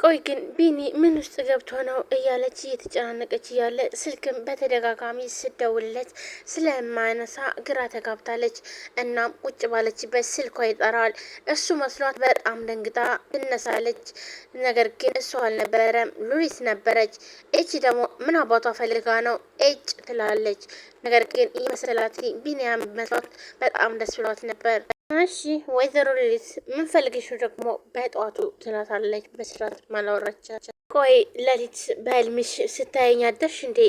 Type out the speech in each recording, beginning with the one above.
ቆይ ግን ቢኒ ምን ውስጥ ገብቶ ነው እያለች እየተጨናነቀች እያለ ስልክም በተደጋጋሚ ስደውልለት ስለማያነሳ ግራ ተጋብታለች። እናም ቁጭ ባለችበት ስልኳ ይጠራል። እሱ መስሏት በጣም ደንግጣ ትነሳለች። ነገር ግን እሱ አልነበረም፣ ሉሊት ነበረች። እቺ ደግሞ ምን አባቷ ፈልጋ ነው እጭ ትላለች። ነገር ግን የመሰላት ቢኒያም መስሏት በጣም ደስ ብሏት ነበር። እሺ ወይዘሮ ሉሊት ምን ፈልገሽው ደግሞ በጠዋቱ ትላታለች። በስርዓት ማላወራቻት። ቆይ ሌሊት በህልምሽ ስታየኝ አደርሽ እንዴ?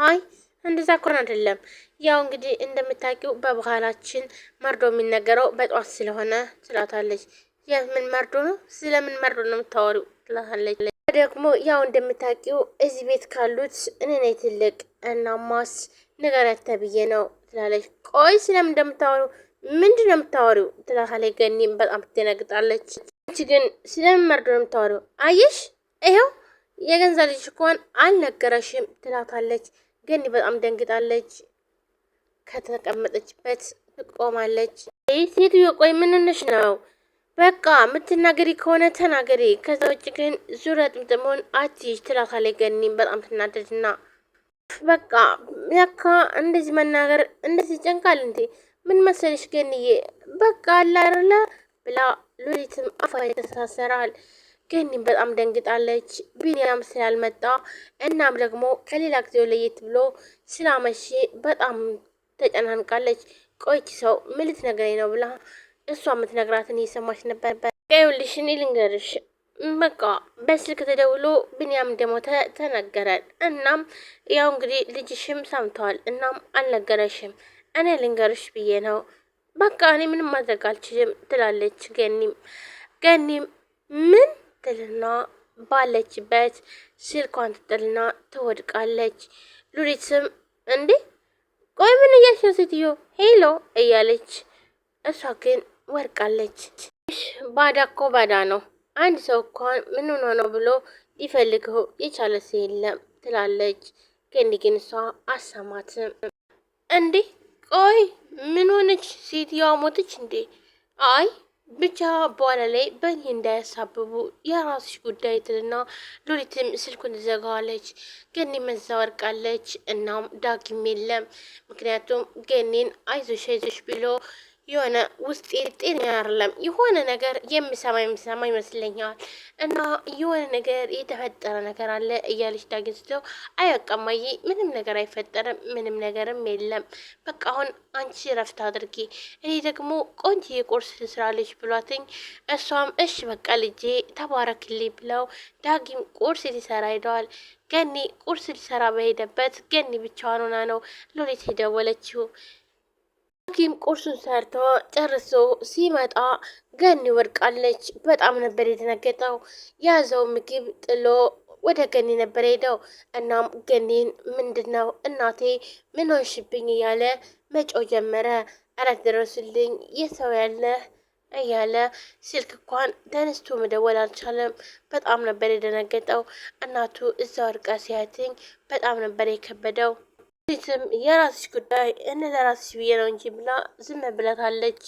አይ እንደዛ እኮን አይደለም። ያው እንግዲህ እንደምታውቂው በባህላችን መርዶ የሚነገረው በጠዋት ስለሆነ ትላታለች። የምን መርዶ ነው? ስለምን መርዶ ነው የምታወሪው? ትላታለች። ደግሞ ያው እንደምታውቂው እዚህ ቤት ካሉት እኔ ነኝ ትልቅ እና ማስ ንገሪያት ተብዬ ነው ትላለች። ቆይ ስለምን እንደምታወሪው ምንድን ነው የምታወሪው? ትላታለች። ገኒም በጣም ትደነግጣለች። አንቺ ግን ስለምን መርዶ ነው የምታወሪው? አየሽ ይኸው የገንዛ ልጅ እንኳን አልነገረሽም ትላታለች። ገኒ በጣም ደንግጣለች። ከተቀመጠችበት ትቆማለች። ሴትዮ ቆይ ምን ሆነሽ ነው? በቃ የምትናገሪ ከሆነ ተናገሪ፣ ከዛ ውጭ ግን ዙሪያ ጥምጥሙን አትይዥ ትላታለች። ገኒም በጣም ትናደድና በቃ ለካ እንደዚህ መናገር እንደዚህ ጨንቃል እንዴ? ምን መሰለሽ ገኒዬ በቃ አለ አይደለ ብላ ሉሊትም አፏ ይተሳሰራል። ገኒም በጣም ደንግጣለች። ቢኒያም ስላልመጣ እናም ደግሞ ከሌላ ጊዜው ለየት ብሎ ስላመሼ በጣም ተጨናንቃለች። ቆይቺ ሰው ምን ልትነግረኝ ነው ብላ እሷ የምትነግራትን እየሰማች ነበር። ይኸውልሽ እኔ ልንገርሽ በቃ በስልክ ተደውሎ ቢኒያም እንደሞተ ተነገረን። እናም ያው እንግዲህ ልጅሽም ሰምተዋል። እናም አልነገረሽም። እኔ ልንገርሽ ብዬ ነው። በቃ እኔ ምንም ማድረግ አልችልም ትላለች። ገኒም ምን ትልና ባለችበት ስልኳን ትጥልና ትወድቃለች። ሉሊትም እንዴ ቆይ ምን እያልሽ ነው ሴትዮ? ሄሎ እያለች እሷ ግን ወድቃለች። ባዳ እኮ ባዳ ነው። አንድ ሰው እንኳን ምን ሆኖ ነው ብሎ ሊፈልገው የቻለ ሰው የለም ትላለች። ገኒ ግን እሷ አሰማትም። እንዴ ቆይ ምን ሆነች? ሴትዮዋ ሞተች እንዴ? አይ ብቻ በኋላ ላይ በእኔ እንዳያሳብቡ የራስሽ ጉዳይ ትልና ሉሊትም ስልኩን ትዘጋዋለች። ገኒ መዛ ወርቃለች። እናም ዳግም የለም። ምክንያቱም ገኒን አይዞሽ አይዞሽ ብሎ የሆነ ውስጥ ጤና አይደለም። የሆነ ነገር የሚሰማ ይመስለኛል እና የሆነ ነገር የተፈጠረ ነገር አለ እያለች ዳግም ስትለው አይበቃማዬ ምንም ነገር አይፈጠርም፣ ምንም ነገርም የለም። በቃ አሁን አንቺ ረፍት አድርጊ፣ እኔ ደግሞ ቆንጆ ቁርስ ልስራልሽ ብሏትኝ እሷም እሺ በቃ ልጄ ተባረክልኝ ብለው ዳግም ቁርስ ሊሰራ ሄደዋል። ገኒ ቁርስ ሊሰራ በሄደበት ገኒ ብቻዋን ሆና ነው ሉሊት የደወለችው። ሐኪም ቁርሱን ሰርቶ ጨርሶ ሲመጣ ገኒ ወድቃለች። በጣም ነበር የተነገጠው። የያዘው ምግብ ጥሎ ወደ ገኒ ነበር ሄደው። እናም ገኒን ምንድነው እናቴ ምን ሆንሽብኝ እያለ መጮህ ጀመረ። ኧረ ድረሱልኝ የሰው ያለ እያለ ስልክ እንኳን ተነስቶ መደወል አልቻለም። በጣም ነበር የደነገጠው። እናቱ እዛ ወድቃ ሲያትኝ በጣም ነበር የከበደው። ሴትም የራስሽ ጉዳይ እነ ለራስሽ ብዬ ነው እንጂ ብላ ዝም ብላታለች።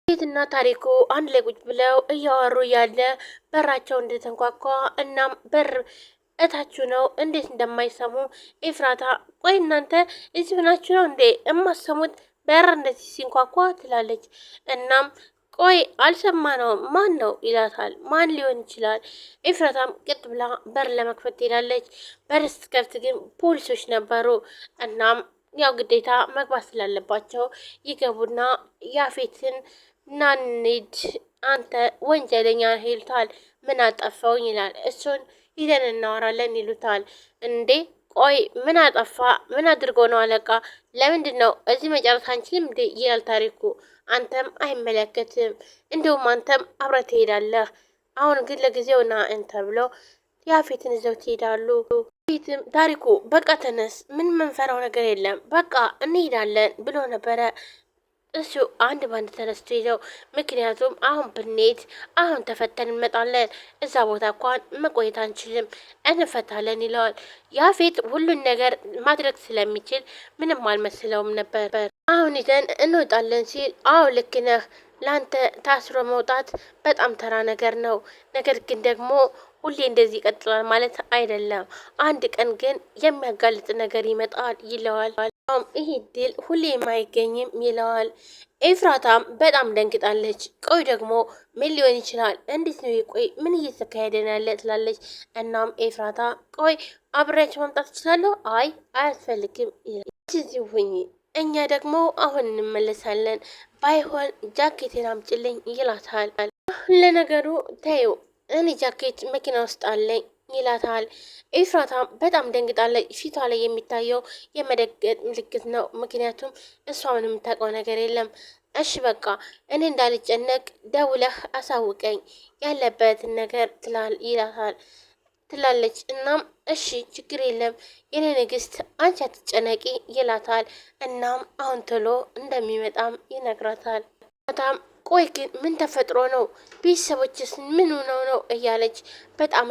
ሴትና ታሪኩ አንድ ላይ ቁጭ ብለው እያወሩ ያለ በራቸው እንደተንኳኳ እናም በር እታችሁ ነው እንዴት እንደማይሰሙ ኤፍራታ ቆይ እናንተ እዚህ ሆናችሁ ነው እንዴ እማሰሙት በር እንደዚህ ሲንኳኳ ትላለች። እናም ቆይ አልሰማነውም ማን ነው ይላታል። ማን ሊሆን ይችላል? ኤፍራታም ቅጥ ብላ በር ለመክፈት ትሄዳለች። በር ስትከፍት ግን ፖሊሶች ነበሩ። እናም ያው ግዴታ መግባት ስላለባቸው ይገቡና ያፌትን ናንድ አንተ ወንጀለኛ ይሉታል። ምን አጠፋውኝ ይላል። እሱን ሂደን እናወራለን ይሉታል። እንዴ ቆይ ምን አጠፋ? ምን አድርጎ ነው አለቃ? ለምንድን ነው እዚህ መጨረስ አንችልም እንዴ ይላል ታሪኩ። አንተም አይመለከትም፣ እንዲሁም አንተም አብረህ ትሄዳለህ። አሁን ግን ለጊዜው ና እንተ ብለው ያፌትን ይዘው ትሄዳሉ። ፊትም ታሪኩ በቃ ተነስ፣ ምን መንፈራው ነገር የለም በቃ እንሄዳለን ብሎ ነበረ። እሱ አንድ ባንድ ተነስቶ ይዘው ምክንያቱም አሁን ብንሄድ አሁን ተፈተን እንመጣለን፣ እዛ ቦታ እንኳን መቆየት አንችልም፣ እንፈታለን ይለዋል። ያፌት ሁሉን ነገር ማድረግ ስለሚችል ምንም አልመስለውም ነበር። አሁን ይዘን እንወጣለን ሲል አዎ ልክ ነህ፣ ላንተ ታስሮ መውጣት በጣም ተራ ነገር ነው። ነገር ግን ደግሞ ሁሌ እንደዚህ ይቀጥላል ማለት አይደለም። አንድ ቀን ግን የሚያጋልጥ ነገር ይመጣል ይለዋል። ይህ ድል ሁሌም አይገኝም ይለዋል። ኤፍራታም በጣም ደንግጣለች። ቆይ ደግሞ ምን ሊሆን ይችላል? እንዴት ነው? ቆይ ምን እየተካሄደ ነው ያለ ትላለች። እናም ኤፍራታ ቆይ አብሬያቸው መምጣት እችላለሁ? አይ አያስፈልግም ይላል። እኛ ደግሞ አሁን እንመለሳለን፣ ባይሆን ጃኬቴን አምጪልኝ ይላታል። ለነገሩ ተይው እኔ ጃኬት መኪና ውስጥ አለኝ ይላታል። ኤፍራታም በጣም ደንግጣለች። ፊቷ ላይ የሚታየው የመደገጥ ምልክት ነው። ምክንያቱም እሷ ምንም የምታውቀው ነገር የለም። እሺ በቃ እኔ እንዳልጨነቅ ደውለህ አሳውቀኝ ያለበትን ነገር ይላታል ትላለች። እናም እሺ ችግር የለም የኔ ንግስት አንቺ አትጨነቂ ይላታል። እናም አሁን ቶሎ እንደሚመጣም ይነግራታል። በጣም ቆይ ግን ምን ተፈጥሮ ነው? ቤተሰቦችስ ምን ሆነው ነው? እያለች በጣም